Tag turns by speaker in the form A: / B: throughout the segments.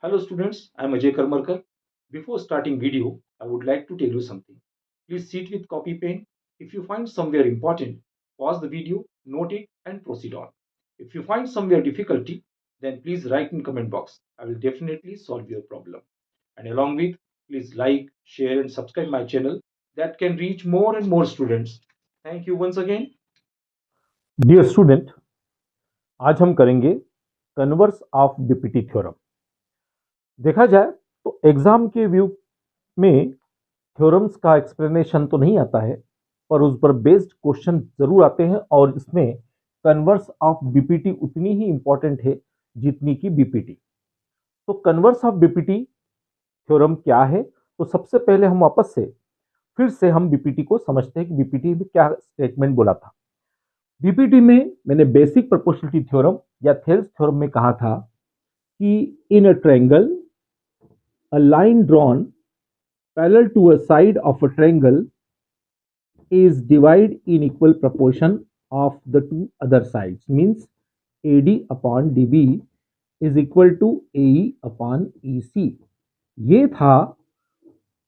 A: Hello students, I am Ajay Karmarkar. Before starting video, I would like to tell you something. Please sit with copy pen. If you find somewhere important, pause the video, note it and proceed on. If you find somewhere difficulty, then please write in comment box. I will definitely solve your problem. And along with, please like, share and subscribe my channel that can reach more and more students. Thank you once again.
B: Dear student, आज हम करेंगे converse of BPT theorem. देखा जाए तो exam के view में theorems का explanation तो नहीं आता है, पर उस पर बेस्ड क्वेश्चन जरूर आते हैं और इसमें कन्वर्स ऑफ बीपीटी उतनी ही इंपॉर्टेंट है जितनी की बीपीटी। तो कन्वर्स ऑफ बीपीटी थ्योरम क्या है? तो सबसे पहले हम वापस से फिर से हम बीपीटी को समझते हैं कि बीपीटी में क्या स्टेटमेंट बोला था। बीपीटी में मैंने बेसिक प्रोपोर्शनलिटी थ्योरम या थेल्स थ्योरम में कहा था कि in a triangle a line drawn parallel to a side of a triangle is divided in equal proportion of the two other sides, means AD upon DB is equal to AE upon EC। ये था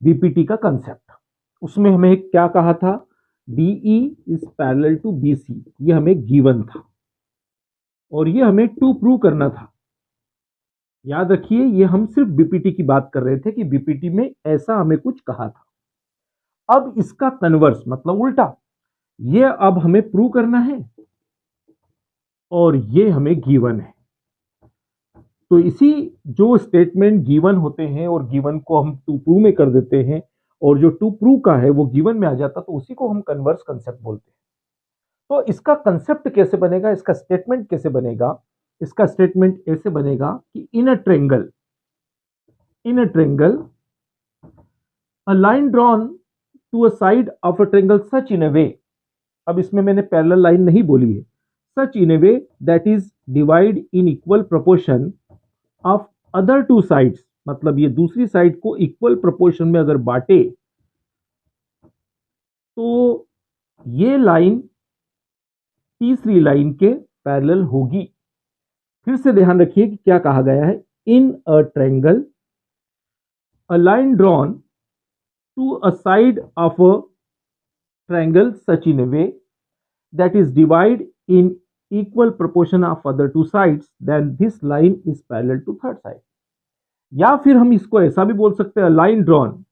B: BPT का concept. उसमें हमें क्या कहा था? DE is parallel to BC, ये हमें गिवन था और ये हमें टू प्रूव करना था। याद रखिए, ये हम सिर्फ बीपीटी की बात कर रहे थे कि बीपीटी में ऐसा हमें कुछ कहा था। अब इसका कन्वर्स मतलब उल्टा, ये अब हमें प्रूव करना है और ये हमें गिवन है। तो इसी जो स्टेटमेंट गिवन होते हैं और गिवन को हम टू प्रूव में कर देते हैं और जो टू प्रूव का है वो गिवन में आ जाता, तो उसी को हम कन्वर्स कंसेप्ट बोलते हैं। तो इसका कंसेप्ट कैसे बनेगा, इसका स्टेटमेंट कैसे बनेगा? इसका स्टेटमेंट ऐसे बनेगा कि in a triangle a line drawn to a side of a triangle such in a way, अब इसमें मैंने पैरेलल लाइन नहीं बोली है, such in a way that is divide in equal proportion of other two sides, मतलब ये दूसरी side को इक्वल प्रोपोर्शन में अगर बांटे तो ये लाइन तीसरी लाइन के पैरेलल होगी। फिर से ध्यान रखिए कि क्या कहा गया है। In a triangle a line drawn to a side of a triangle such in a way that is divide in equal proportion of other two sides, then this line is parallel to third side। या फिर हम इसको ऐसा भी बोल सकते हैं, line drawn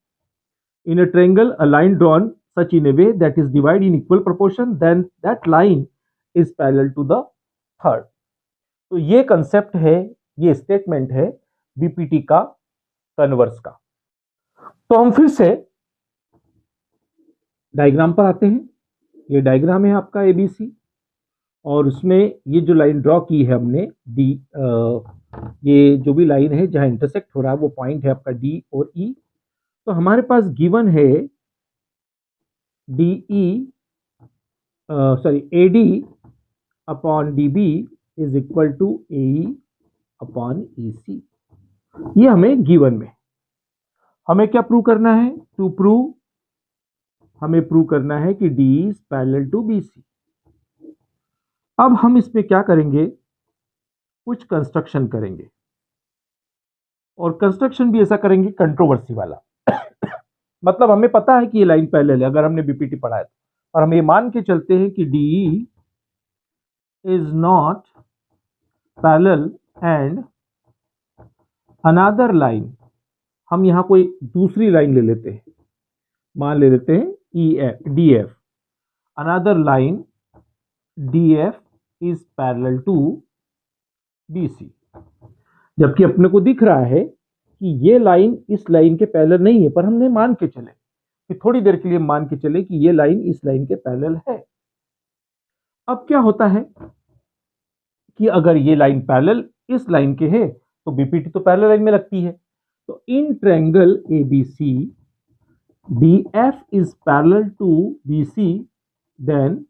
B: in a triangle, a line drawn such in a way that is divided in equal proportion, then that line is parallel to the third। तो ये कंसेप्ट है, ये स्टेटमेंट है बीपीटी का कन्वर्स का। तो हम फिर से डायग्राम पर आते हैं। ये डायग्राम है आपका एबीसी और उसमें ये जो लाइन ड्रॉ की है हमने डी, ये जो भी लाइन है जहां इंटरसेक्ट हो रहा है वो पॉइंट है आपका डी और ई। तो हमारे पास गिवन है DE AD upon DB is equal to AE upon EC. ये हमें गिवन में, हमें क्या प्रूव करना है? टू प्रूव, हमें प्रूव करना है कि D is parallel to BC. अब हम इसमें क्या करेंगे? कुछ कंस्ट्रक्शन करेंगे और कंस्ट्रक्शन भी ऐसा करेंगे कंट्रोवर्सी वाला। मतलब हमें पता है कि ये लाइन पैरेलल है, अगर हमने बीपीटी पढ़ा है तो, और हम ये मान के चलते हैं कि D is not parallel and another line, हम यहां कोई दूसरी लाइन ले लेते हैं, मान ले लेते हैं D F, another line D F is parallel to BC. जबकि अपने को दिख रहा है कि ये लाइन इस लाइन के पैरेलल नहीं है, पर हमने मान के चले कि थोड़ी देर के लिए मान के चले कि ये लाइन इस लाइन के पैरेलल है। अब क्या होता है कि अगर ये लाइन पैरेलल इस लाइन के है तो बीपीटी तो पैरेलल लाइन में लगती है। तो in triangle ABC D F is parallel to BC, then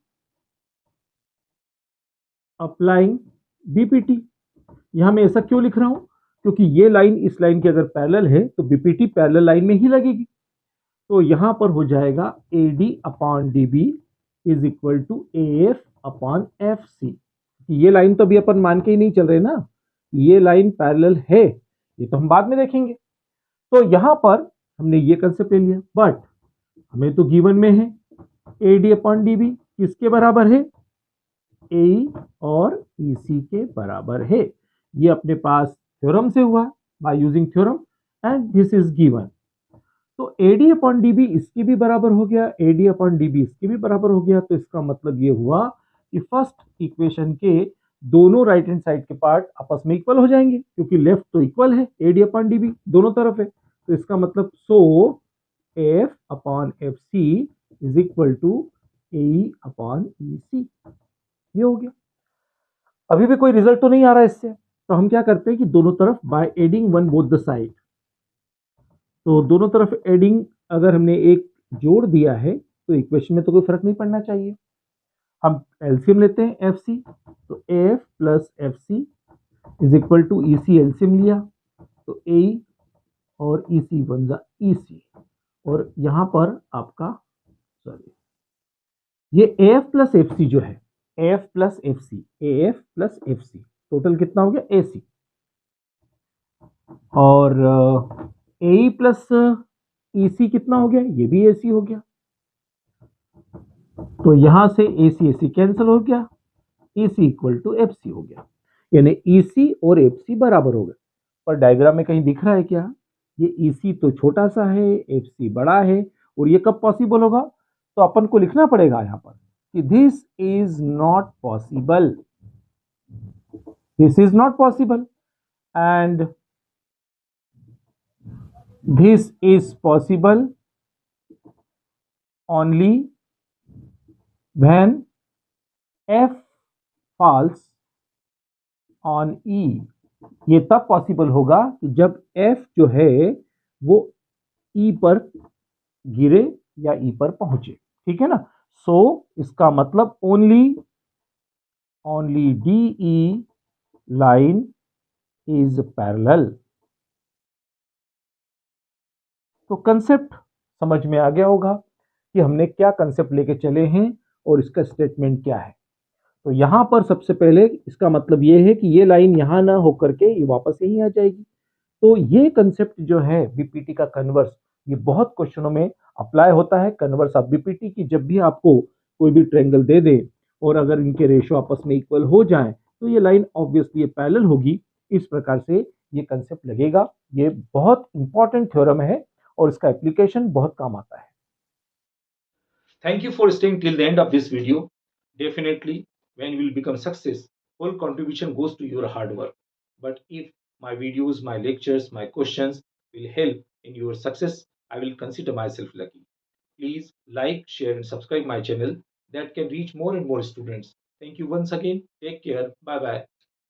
B: applying BPT. यहां मैं ऐसा क्यों लिख रहा हूं? क्योंकि ये लाइन इस लाइन के अगर पैरेलल है तो बीपीटी पैरेलल लाइन में ही लगेगी। तो यहां पर हो जाएगा AD upon DB is equal to AF upon F C. ये लाइन तो अभी अपन मान के ही नहीं चल रहे ना, ये लाइन पैरेलल है, ये तो हम बाद में देखेंगे। तो यहां पर हमने ये कंसेप्ट ले लिया, बट हमें तो गिवन में है A D upon D B किसके बराबर है, ए और ईसी के बराबर है। ये अपने पास थ्योरम से हुआ by using theorem and this is given. तो एडी अपॉन डीबी इसके भी बराबर हो गया, एडी अपॉन डीबी इसके भी बराबर हो गया। तो इसका मतलब ये हुआ कि फर्स्ट इक्वेशन के दोनों राइट हैंड साइड के पार्ट आपस में इक्वल हो जाएंगे, क्योंकि लेफ्ट तो इक्वल है, एडी अपॉन डीबी दोनों तरफ है। तो इसका मतलब so F upon F C is equal to A upon E C. ये हो गया। अभी भी कोई रिजल्ट तो नहीं आ रहा इससे, तो हम क्या करते हैं कि दोनों तरफ by adding one both the side, तो दोनों तरफ एडिंग अगर हमने एक जोड़ दिया है तो इक्वेशन में तो कोई फर्क नहीं पड़ना चाहिए। हम एलसीएम लेते हैं एफ सी, तो F plus F C is equal to E C, LCM लिया तो ए और ई सी बन जा ई सी, और यहां पर आपका सॉरी ये एफ प्लस एफ सी जो है, F plus F C, F plus F C total कितना हो गया ए सी, और ए प्लस ई सी कितना हो गया, ये भी ए सी हो गया। तो यहां से ए सी कैंसिल हो गया, ई सी इक्वल टू एफ सी हो गया, यानी ई सी और एफ सी बराबर हो गए। पर डायग्राम में कहीं दिख रहा है क्या, ये ई सी तो छोटा सा है, एफ सी बड़ा है, और ये कब पॉसिबल होगा, तो अपन को लिखना पड़ेगा यहां पर कि this is not possible, this is not possible and this is possible only when f falls on e। ये तब पॉसिबल होगा कि जब f जो है वो e पर गिरे या e पर पहुंचे, ठीक है ना। सो इसका मतलब only D E line is parallel. तो कंसेप्ट समझ में आ गया होगा कि हमने क्या कंसेप्ट लेके चले हैं और इसका स्टेटमेंट क्या है। तो यहां पर सबसे पहले इसका मतलब ये है कि ये लाइन यहां ना होकर के ये वापस यहीं आ जाएगी। तो ये कंसेप्ट जो है बीपीटी का कन्वर्स, ये बहुत क्वेश्चनों में अप्लाई होता है। कन्वर्स ऑफ बीपीटी की जब भी आपको कोई भी ट्रायंगल दे दे और अगर इनके रेशो आपस में इक्वल हो जाए तो ये लाइन ऑब्वियसली ये पैरेलल होगी। इस प्रकार से ये कंसेप्ट लगेगा। ये बहुत इंपॉर्टेंट थ्योरम है और इसका एप्लीकेशन बहुत काम आता है।
A: Thank you for staying till the end of this video. Definitely, when you will become success, whole contribution goes to your hard work. But if my videos, my lectures, my questions will help in your success, I will consider myself lucky. Please like, share and subscribe my channel that can reach more and more students. Thank you once again. Take care. Bye bye.